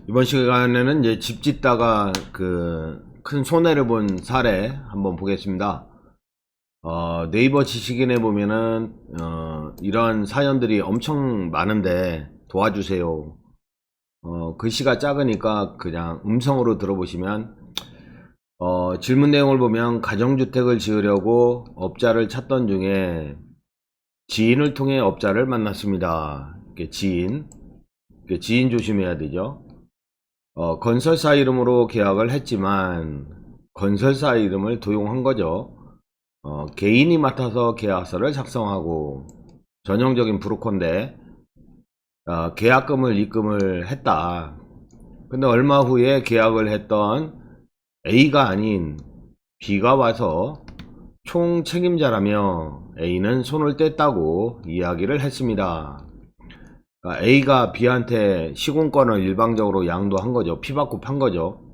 이번 시간에는 이제 집 짓다가 큰 손해를 본 사례 한번 보겠습니다. 네이버 지식인에 보면은 이런 사연들이 엄청 많은데 도와주세요. 글씨가 작으니까 그냥 음성으로 들어보시면, 질문 내용을 보면 가정주택을 지으려고 업자를 찾던 중에 지인을 통해 업자를 만났습니다. 이렇게 지인 조심해야 되죠. 건설사 이름으로 계약을 했지만 건설사 이름을 도용한 거죠. 개인이 맡아서 계약서를 작성하고 전형적인 브로커인데, 계약금을 입금을 했다. 근데 얼마 후에 계약을 했던 A가 아닌 B가 와서 총 책임자라며 A는 손을 뗐다고 이야기를 했습니다. 그러니까 A가 B한테 시공권을 일방적으로 양도한 거죠. 피받고 판 거죠.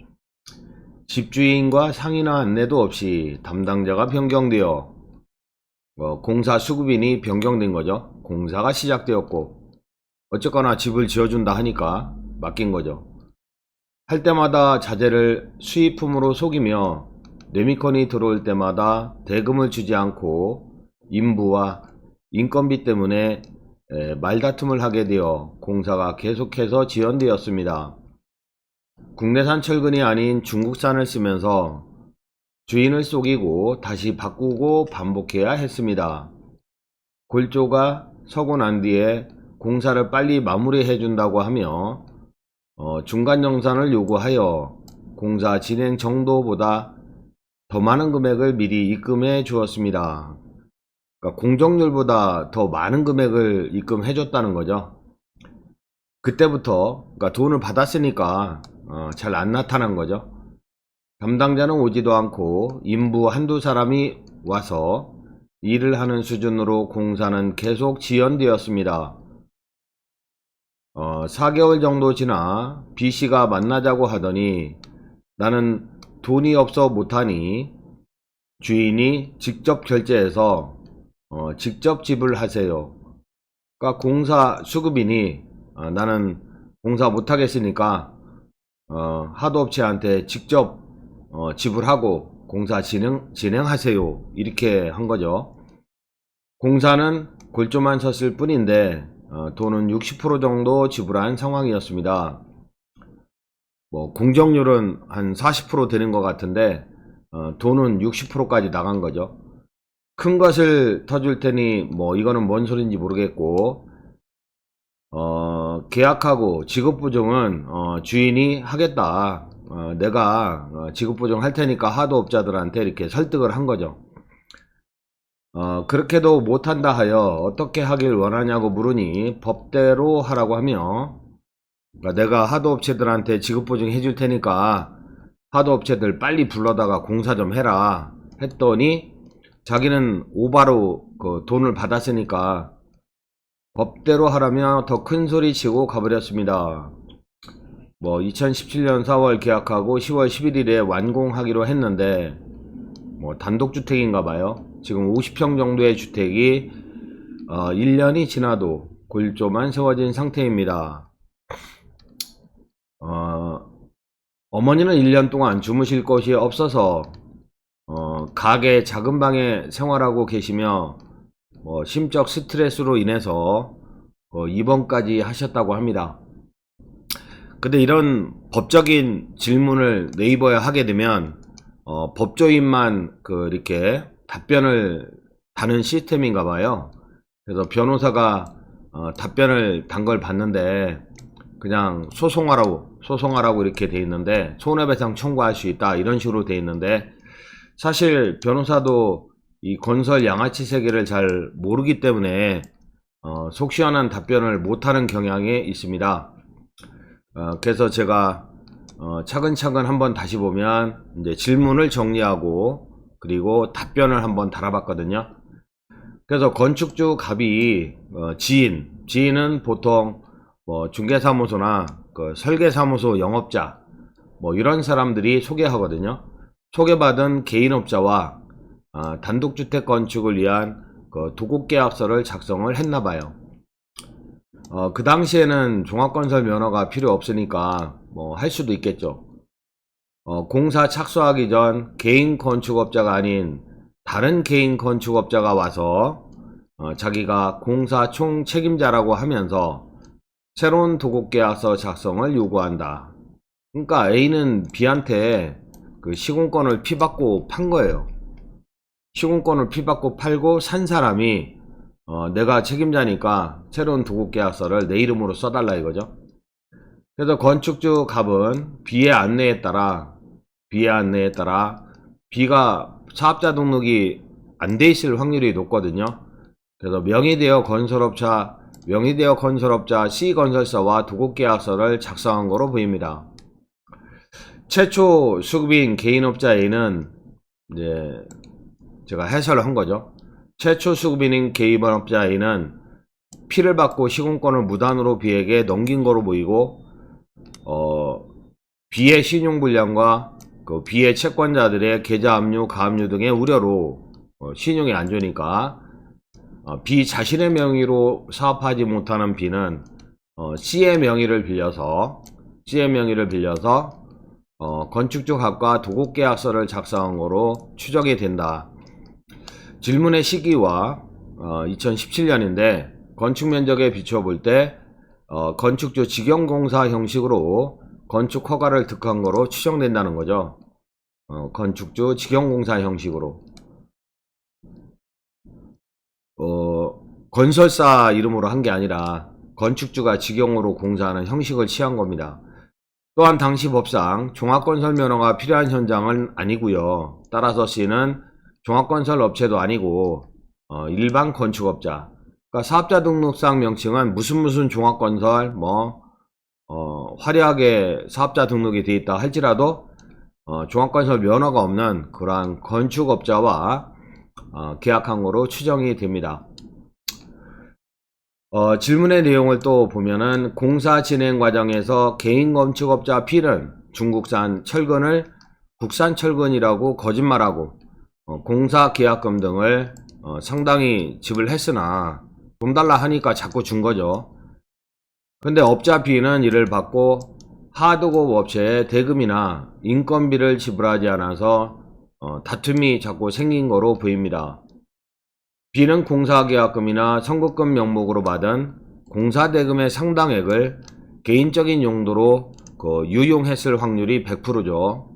집주인과 상의나 안내도 없이 담당자가 변경되어 공사 수급인이 변경된 거죠. 공사가 시작되었고, 어쨌거나 집을 지어준다 하니까 맡긴 거죠. 할 때마다 자재를 수입품으로 속이며 레미컨이 들어올 때마다 대금을 주지 않고 인부와 인건비 때문에 말다툼을 하게 되어 공사가 계속해서 지연되었습니다. 국내산 철근이 아닌 중국산을 쓰면서 주인을 속이고 다시 바꾸고 반복해야 했습니다. 골조가 서고 난 뒤에 공사를 빨리 마무리해 준다고 하며 중간 정산을 요구하여 공사 진행 정도보다 더 많은 금액을 미리 입금해 주었습니다. 그러니까 공정률보다 더 많은 금액을 입금해 줬다는 거죠. 그때부터 그러니까 돈을 받았으니까 잘 안 나타난 거죠. 담당자는 오지도 않고 인부 한두 사람이 와서 일을 하는 수준으로 공사는 계속 지연되었습니다. 4개월 정도 지나 B씨가 만나자고 하더니 나는 돈이 없어 못하니 주인이 직접 결제해서 직접 지불하세요. 그러니까 공사 수급인이 나는 공사 못하겠으니까 하도업체한테 직접 지불하고 공사 진행하세요, 이렇게 한 거죠. 공사는 골조만 섰을 뿐인데 돈은 60% 정도 지불한 상황이었습니다. 공정률은 한 40% 되는 것 같은데 돈은 60%까지 나간 거죠. 큰 것을 터줄 테니 이거는 뭔 소린지 모르겠고, 계약하고 지급보증은 주인이 하겠다. 내가 지급보증 할 테니까 하도업자들한테 이렇게 설득을 한 거죠. 그렇게도 못한다 하여 어떻게 하길 원하냐고 물으니 법대로 하라고 하며, 그러니까 내가 하도업체들한테 지급보증 해줄 테니까 하도업체들 빨리 불러다가 공사 좀 해라 했더니, 자기는 오바로 돈을 받았으니까 법대로 하라며 더 큰 소리 치고 가버렸습니다. 2017년 4월 계약하고 10월 11일에 완공하기로 했는데 단독주택인가 봐요. 지금 50평 정도의 주택이 1년이 지나도 골조만 세워진 상태입니다. 어머니는 1년 동안 주무실 곳이 없어서 가게 작은 방에 생활하고 계시며 심적 스트레스로 인해서 입원까지 하셨다고 합니다. 근데 이런 법적인 질문을 네이버에 하게 되면 법조인만 이렇게 답변을 다는 시스템인가 봐요. 그래서 변호사가 답변을 단 걸 봤는데 그냥 소송하라고 이렇게 돼 있는데, 손해배상 청구할 수 있다 이런 식으로 돼 있는데, 사실 변호사도 이 건설 양아치 세계를 잘 모르기 때문에 속 시원한 답변을 못하는 경향이 있습니다. 그래서 제가 차근차근 한번 다시 보면 이제 질문을 정리하고 그리고 답변을 한번 달아봤거든요. 그래서 건축주 갑이 지인은 보통 중개사무소나 설계사무소 영업자 이런 사람들이 소개하거든요. 소개받은 개인업자와 단독주택 건축을 위한 도급계약서를 작성을 했나봐요. 그 당시에는 종합건설 면허가 필요 없으니까 뭐 할 수도 있겠죠. 공사 착수하기 전 개인 건축업자가 아닌 다른 개인 건축업자가 와서 자기가 공사 총 책임자라고 하면서 새로운 도급계약서 작성을 요구한다. 그러니까 A는 B한테 그 시공권을 피받고 판 거예요. 시공권을 피받고 팔고 산 사람이 내가 책임자니까 새로운 도급계약서를 내 이름으로 써달라 이거죠. 그래서 건축주 갑은 B의 안내에 따라 B가 사업자 등록이 안 돼 있을 확률이 높거든요. 그래서 명의되어 건설업자 C건설사와 도급계약서를 작성한 거로 보입니다. 최초 수급인 개인업자 A는 이제 제가 해설을 한 거죠. 최초 수급인인 개인업자 A는 피를 받고 시공권을 무단으로 B에게 넘긴 거로 보이고 B의 신용불량과 그 B의 채권자들의 계좌 압류, 가압류 등의 우려로 신용이 안 좋으니까 B 자신의 명의로 사업하지 못하는 B는 C의 명의를 빌려서 건축주 갑과 도급계약서를 작성한 거로 추정이 된다. 질문의 시기와 2017년인데 건축면적에 비춰볼 때 건축주 직영공사 형식으로 건축 허가를 득한 거로 추정된다는 거죠. 건축주 직영공사 형식으로 건설사 이름으로 한 게 아니라 건축주가 직영으로 공사하는 형식을 취한 겁니다. 또한 당시 법상 종합건설 면허가 필요한 현장은 아니고요. 따라서 C는 종합건설 업체도 아니고 일반 건축업자. 그러니까 사업자 등록상 명칭은 무슨 종합건설 화려하게 사업자 등록이 되어 있다 할지라도 종합건설 면허가 없는 그러한 건축업자와 계약한 거로 추정이 됩니다. 질문의 내용을 또 보면은 공사 진행 과정에서 개인 건축업자 B는 중국산 철근을 국산 철근이라고 거짓말하고 공사 계약금 등을 상당히 지불했으나 돈 달라 하니까 자꾸 준 거죠. 근데 업자 B는 이를 받고 하도급 업체에 대금이나 인건비를 지불하지 않아서 다툼이 자꾸 생긴 거로 보입니다. B는 공사계약금이나 선급금 명목으로 받은 공사대금의 상당액을 개인적인 용도로 유용했을 확률이 100%죠.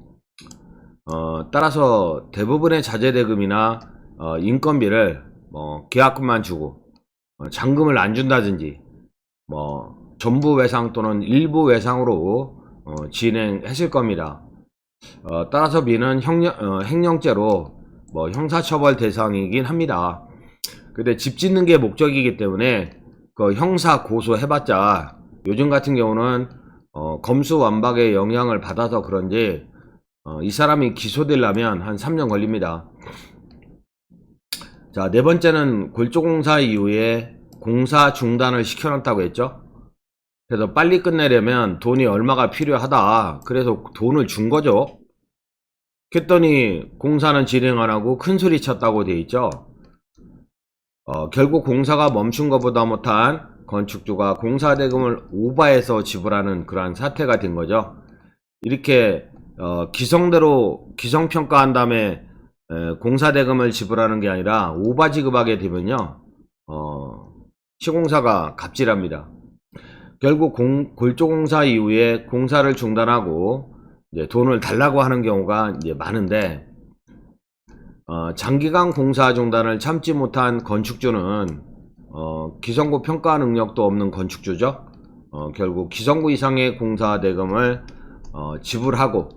따라서 대부분의 자재대금이나 인건비를 계약금만 주고 잔금을 안 준다든지 전부 외상 또는 일부 외상으로 진행했을 겁니다. 따라서 B는 횡령죄로 형사처벌 대상이긴 합니다. 근데 집 짓는 게 목적이기 때문에 그 형사 고소 해봤자 요즘 같은 경우는 검수완박의 영향을 받아서 그런지 이 사람이 기소되려면 한 3년 걸립니다. 자, 네 번째는 골조공사 이후에 공사 중단을 시켜놨다고 했죠. 그래서 빨리 끝내려면 돈이 얼마가 필요하다. 그래서 돈을 준 거죠. 그랬더니 공사는 진행 안 하고 큰 소리 쳤다고 돼 있죠. 결국 공사가 멈춘 것보다 못한 건축주가 공사대금을 오버해서 지불하는 그러한 사태가 된 거죠. 이렇게 기성대로 기성평가한 다음에 공사대금을 지불하는 게 아니라 오버 지급하게 되면요 시공사가 갑질합니다. 결국 골조공사 이후에 공사를 중단하고 이제 돈을 달라고 하는 경우가 이제 많은데 장기간 공사 중단을 참지 못한 건축주는 기성구 평가 능력도 없는 건축주죠. 결국 기성구 이상의 공사 대금을 지불하고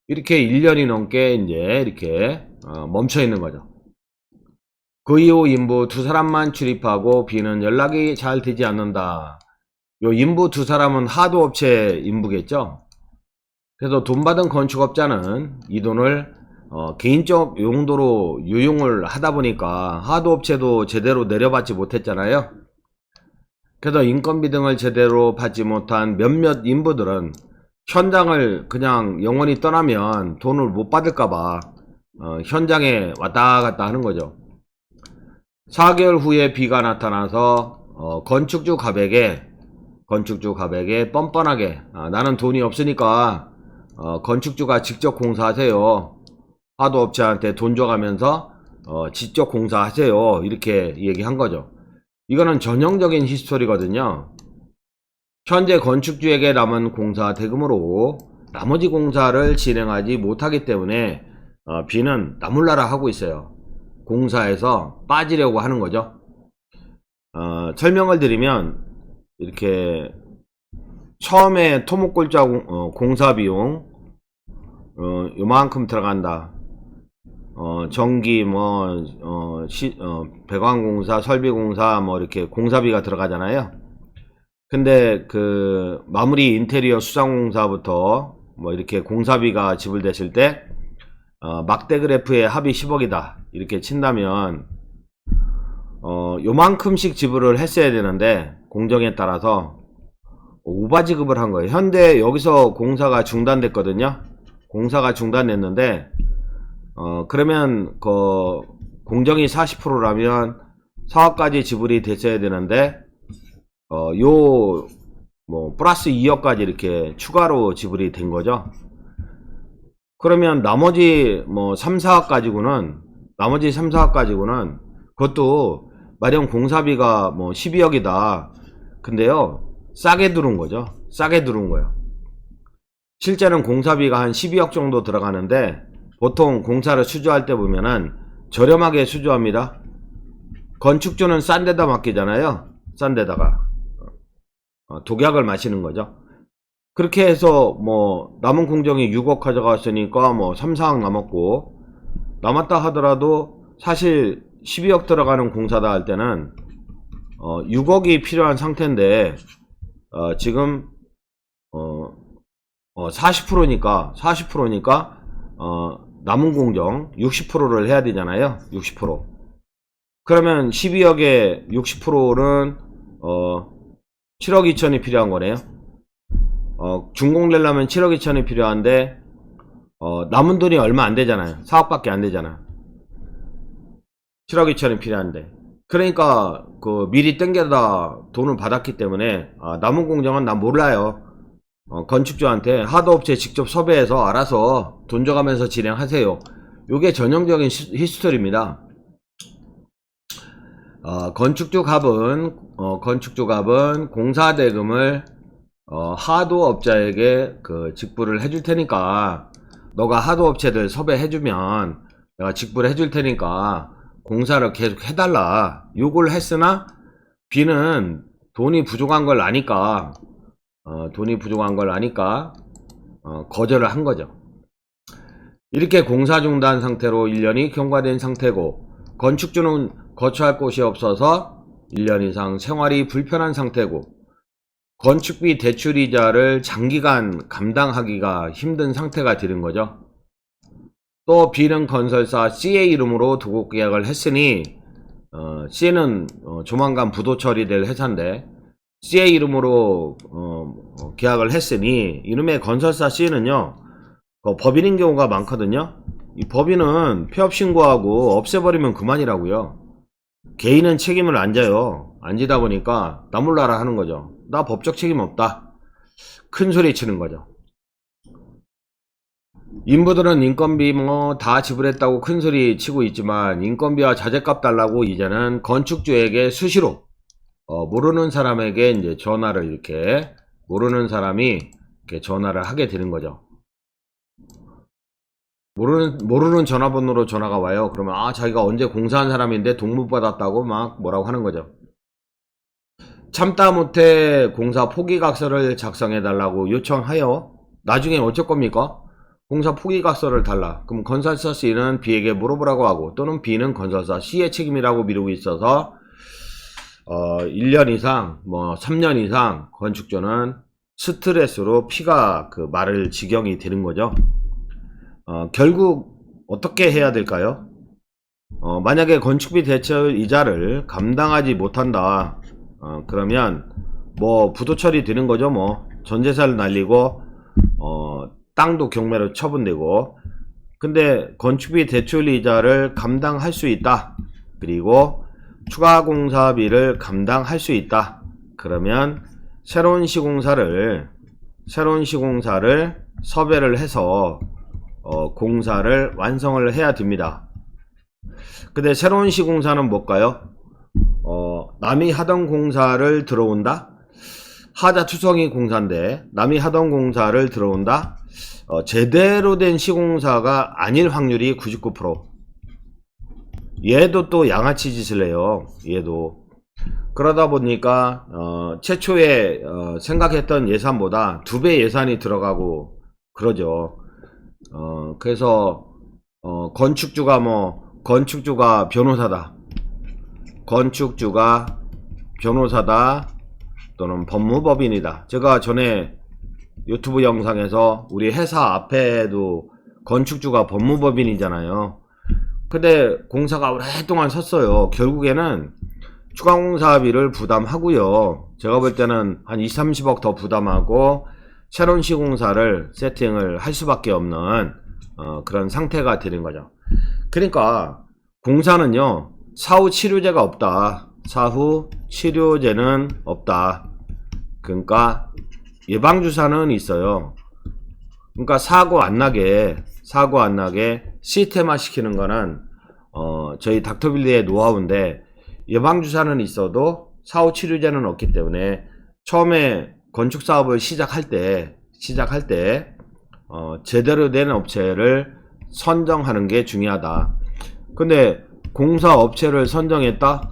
이렇게 1년이 넘게 이제 이렇게 멈춰 있는 거죠. 그 이후 인부 두 사람만 출입하고 B는 연락이 잘 되지 않는다. 요 인부 두 사람은 하도업체 인부겠죠. 그래서 돈 받은 건축업자는 이 돈을 개인적 용도로 유용을 하다 보니까 하도업체도 제대로 내려받지 못했잖아요. 그래서 인건비 등을 제대로 받지 못한 몇몇 인부들은 현장을 그냥 영원히 떠나면 돈을 못 받을까봐 현장에 왔다 갔다 하는 거죠. 4개월 후에 B가 나타나서 건축주 갑에게 건축주 갑에게 뻔뻔하게 나는 돈이 없으니까 건축주가 직접 공사하세요. 하도업체한테 돈 줘가면서 직접 공사하세요. 이렇게 얘기한 거죠. 이거는 전형적인 히스토리거든요. 현재 건축주에게 남은 공사 대금으로 나머지 공사를 진행하지 못하기 때문에 B는 나몰라라 하고 있어요. 공사에서 빠지려고 하는 거죠. 설명을 드리면 이렇게 처음에 토목골자 공사 비용 요만큼 들어간다. 전기 배관공사 설비공사 이렇게 공사비가 들어가잖아요. 근데 그 마무리 인테리어 수상공사부터 이렇게 공사비가 지불됐을 때 막대 그래프의 합이 10억이다 이렇게 친다면 요만큼씩 지불을 했어야 되는데 공정에 따라서 오바 지급을 한 거예요. 현대 여기서 공사가 중단됐거든요. 공사가 중단됐는데 그러면 공정이 40%라면 사업까지 지불이 됐어야 되는데 플러스 2억까지 이렇게 추가로 지불이 된 거죠. 그러면 나머지 3, 4억 가지고는 그것도 마련 공사비가 12억이다. 근데요, 싸게 들어온 거죠. 싸게 들어온 거예요. 실제는 공사비가 한 12억 정도 들어가는데 보통 공사를 수주할 때 보면은 저렴하게 수주합니다. 건축주는 싼 데다 맡기잖아요. 싼 데다가 독약을 마시는 거죠. 그렇게 해서 남은 공정이 6억 가져갔으니까 3, 4억 남았고, 남았다 하더라도 사실 12억 들어가는 공사다 할 때는 6억이 필요한 상태인데 지금 40%니까 남은 공정 60%를 해야 되잖아요. 60%. 그러면 12억에 60%는 7억 2천이 필요한 거네요. 준공 내려면 7억 2천이 필요한데 남은 돈이 얼마 안 되잖아요. 4억밖에 안 되잖아. 7억 2천이 필요한데, 그러니까 미리 땡겨다 돈을 받았기 때문에 남은 공정은 난 몰라요. 건축주한테 하도업체 직접 섭외해서 알아서 돈 줘가면서 진행하세요. 요게 전형적인 히스토리입니다. 건축주 갑은 공사 대금을 하도업자에게 직불을 해줄 테니까, 너가 하도업체들 섭외해주면 내가 직불을 해줄 테니까 공사를 계속 해달라. 요걸 했으나 B는 돈이 부족한 걸 아니까 거절을 한 거죠. 이렇게 공사 중단 상태로 1년이 경과된 상태고, 건축주는 거처할 곳이 없어서 1년 이상 생활이 불편한 상태고, 건축비 대출이자를 장기간 감당하기가 힘든 상태가 되는 거죠. 또 B는 건설사 C의 이름으로 도급 계약을 했으니 C는 조만간 부도 처리될 회사인데 C의 이름으로 계약을 했으니, 이놈의 건설사 C는요 법인인 경우가 많거든요. 이 법인은 폐업 신고하고 없애버리면 그만이라고요. 개인은 책임을 안 져요. 안 지다 보니까 나몰라라 하는 거죠. 나 법적 책임 없다. 큰 소리 치는 거죠. 인부들은 인건비 다 지불했다고 큰 소리 치고 있지만, 인건비와 자재값 달라고 이제는 건축주에게 수시로 모르는 사람에게 이제 전화를 이렇게, 모르는 사람이 이렇게 전화를 하게 되는 거죠. 모르는 전화번호로 전화가 와요. 그러면 자기가 언제 공사한 사람인데 돈 못 받았다고 막 뭐라고 하는 거죠. 참다 못해 공사 포기각서를 작성해 달라고 요청하여 나중에 어쩔 겁니까? 공사 포기각서를 달라. 그럼 건설사 C는 B에게 물어보라고 하고, 또는 B는 건설사 C의 책임이라고 미루고 있어서 1년 이상 3년 이상 건축주는 스트레스로 피가 마를 지경이 되는 거죠. 결국 어떻게 해야 될까요? 만약에 건축비 대출 이자를 감당하지 못한다. 그러면 부도 처리 되는 거죠. 전 재산을 날리고 땅도 경매로 처분되고. 근데 건축비 대출 이자를 감당할 수 있다. 그리고 추가 공사비를 감당할 수 있다. 그러면 새로운 시공사를 섭외를 해서 공사를 완성을 해야 됩니다. 근데 새로운 시공사는 뭘까요? 남이 하던 공사를 들어온다? 하자투성이 공사인데 남이 하던 공사를 들어온다? 제대로 된 시공사가 아닐 확률이 99%. 얘도 또 양아치 짓을 해요. 얘도. 그러다 보니까 최초에 생각했던 예산보다 2배 예산이 들어가고 그러죠. 그래서 건축주가 변호사다. 건축주가 변호사다 또는 법무법인이다. 제가 전에 유튜브 영상에서 우리 회사 앞에도 건축주가 법무법인이잖아요. 근데 공사가 오랫동안 섰어요. 결국에는 추가공사비를 부담하고요. 제가 볼 때는 한 20, 30억 더 부담하고 새로운 시공사를 세팅을 할 수밖에 없는 그런 상태가 되는 거죠. 그러니까 공사는요, 사후 치료제가 없다. 사후 치료제는 없다. 그러니까 예방주사는 있어요. 그러니까 사고 안 나게 시스템화 시키는 거는 저희 닥터빌리의 노하우인데, 예방주사는 있어도 사후 치료제는 없기 때문에 처음에 건축사업을 시작할 때 제대로 된 업체를 선정하는 게 중요하다. 근데 공사업체를 선정했다?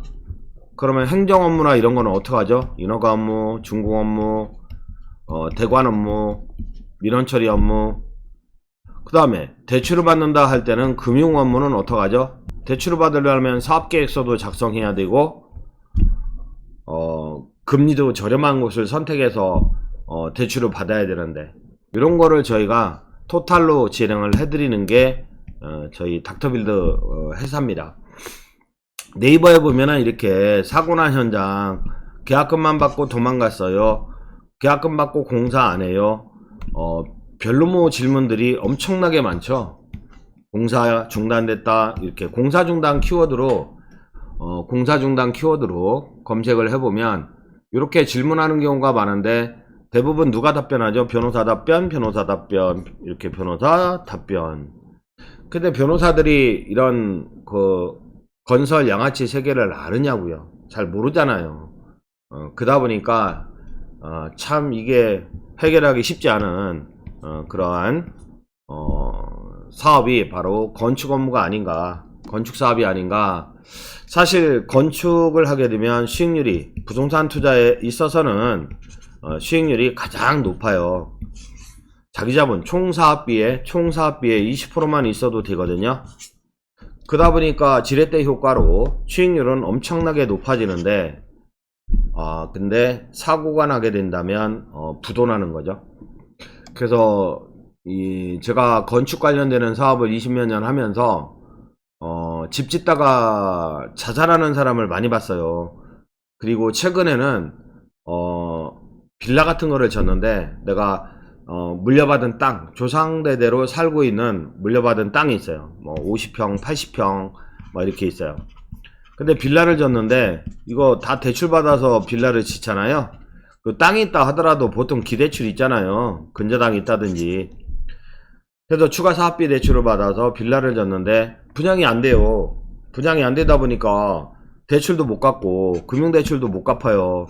그러면 행정업무나 이런 거는 어떡하죠? 인허가 업무, 준공 업무, 대관 업무, 민원처리 업무, 그 다음에 대출을 받는다 할 때는 금융 업무는 어떡하죠? 대출을 받으려면 사업계획서도 작성해야 되고 금리도 저렴한 곳을 선택해서 대출을 받아야 되는데, 이런 거를 저희가 토탈로 진행을 해드리는 게 저희 닥터빌드 회사입니다. 네이버에 보면은 이렇게 사고난 현장, 계약금만 받고 도망갔어요, 계약금 받고 공사 안 해요, 별로모 질문들이 엄청나게 많죠. 공사 중단됐다, 이렇게 공사 중단 키워드로 검색을 해보면 이렇게 질문하는 경우가 많은데, 대부분 누가 답변하죠? 변호사 답변, 이렇게 변호사 답변. 근데 변호사들이 이런 건설 양아치 세계를 아느냐고요? 잘 모르잖아요. 그러다 보니까 참 이게 해결하기 쉽지 않은 그러한 사업이 바로 건축 업무가 아닌가, 건축 사업이 아닌가. 사실 건축을 하게 되면 수익률이, 부동산 투자에 있어서는 수익률이 가장 높아요. 자기자본 총사업비에 20%만 있어도 되거든요. 그러다 보니까 지렛대 효과로 수익률은 엄청나게 높아지는데, 근데 사고가 나게 된다면 부도나는 거죠. 그래서 제가 건축 관련되는 사업을 20몇 년 하면서 집 짓다가 자살하는 사람을 많이 봤어요. 그리고 최근에는 빌라 같은 거를 졌는데, 내가 물려받은 땅, 조상대대로 살고 있는 물려받은 땅이 있어요. 뭐 50평, 80평 막 이렇게 있어요. 근데 빌라를 졌는데, 이거 다 대출 받아서 빌라를 짓잖아요. 그 땅이 있다 하더라도 보통 기대출 있잖아요. 근저당이 있다든지. 그래서 추가 사업비 대출을 받아서 빌라를 졌는데 분양이 안 돼요. 분양이 안 되다 보니까 대출도 못 갚고 금융대출도 못 갚아요.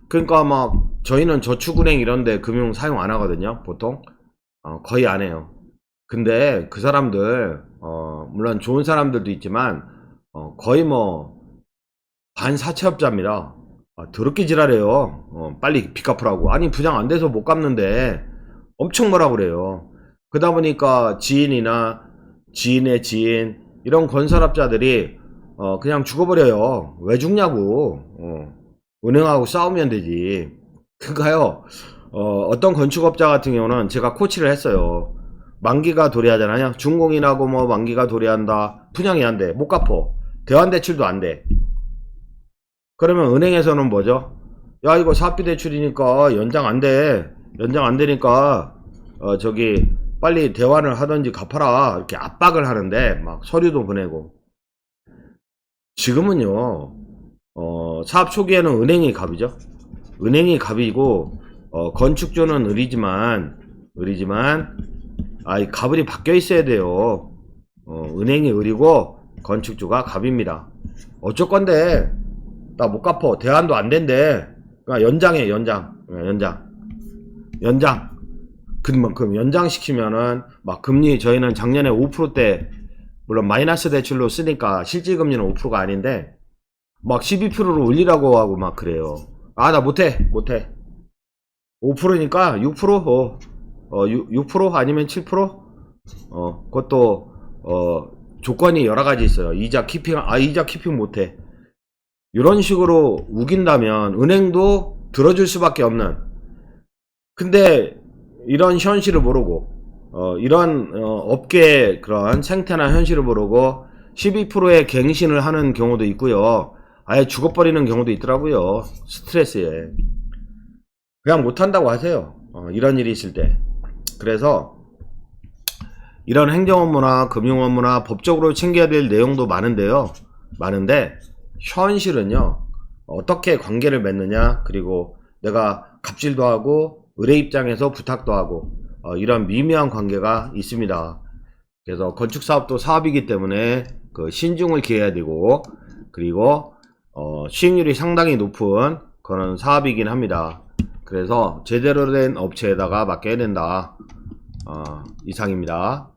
그러니까 막 저희는 저축은행 이런데 금융 사용 안 하거든요. 보통 거의 안 해요. 근데 그 사람들 물론 좋은 사람들도 있지만 거의 뭐 반사채업자입니다. 더럽게 지랄해요. 빨리 빚 갚으라고. 아니 분양 안 돼서 못 갚는데 엄청 뭐라 그래요. 그러다 보니까 지인이나 지인의 지인 이런 건설업자들이 그냥 죽어버려요. 왜 죽냐고. 은행하고 싸우면 되지. 그러니까요, 어떤 건축업자 같은 경우는 제가 코치를 했어요. 만기가 도래하잖아요. 준공이라고 뭐 만기가 도래한다. 분양이 안 돼. 못 갚어. 대환대출도 안 돼. 그러면 은행에서는 뭐죠? 야, 이거 사업비 대출이니까 연장 안 돼. 연장 안 되니까 빨리 대환을 하든지 갚아라. 이렇게 압박을 하는데 막 서류도 보내고. 지금은요, 사업 초기에는 은행이 갑이죠. 은행이 갑이고 건축주는 을이지만 이 갑을이 바뀌어 있어야 돼요. 은행이 을이고 건축주가 갑입니다. 어쩔 건데 나 못 갚어. 대안도 안 된대. 그러니까 연장해. 연장. 그럼 연장시키면은 막 금리 저희는 작년에 5%대 물론 마이너스 대출로 쓰니까 실질금리는 5%가 아닌데 막 12%로 올리라고 하고 막 그래요. 아, 나 못해. 5%니까 6%? 6% 아니면 7%? 그것도 조건이 여러가지 있어요. 이자 키핑 못해. 이런 식으로 우긴다면 은행도 들어줄 수밖에 없는. 근데 이런 현실을 모르고 이런 업계의 그런 생태나 현실을 모르고 12%의 갱신을 하는 경우도 있고요. 아예 죽어버리는 경우도 있더라고요. 스트레스에. 그냥 못한다고 하세요. 이런 일이 있을 때. 그래서 이런 행정업무나 금융업무나 법적으로 챙겨야 될 내용도 많은데 현실은요, 어떻게 관계를 맺느냐, 그리고 내가 갑질도 하고 의뢰 입장에서 부탁도 하고 이런 미묘한 관계가 있습니다. 그래서 건축사업도 사업이기 때문에 그 신중을 기해야 되고, 그리고 수익률이 상당히 높은 그런 사업이긴 합니다. 그래서 제대로 된 업체에다가 맡겨야 된다. 이상입니다.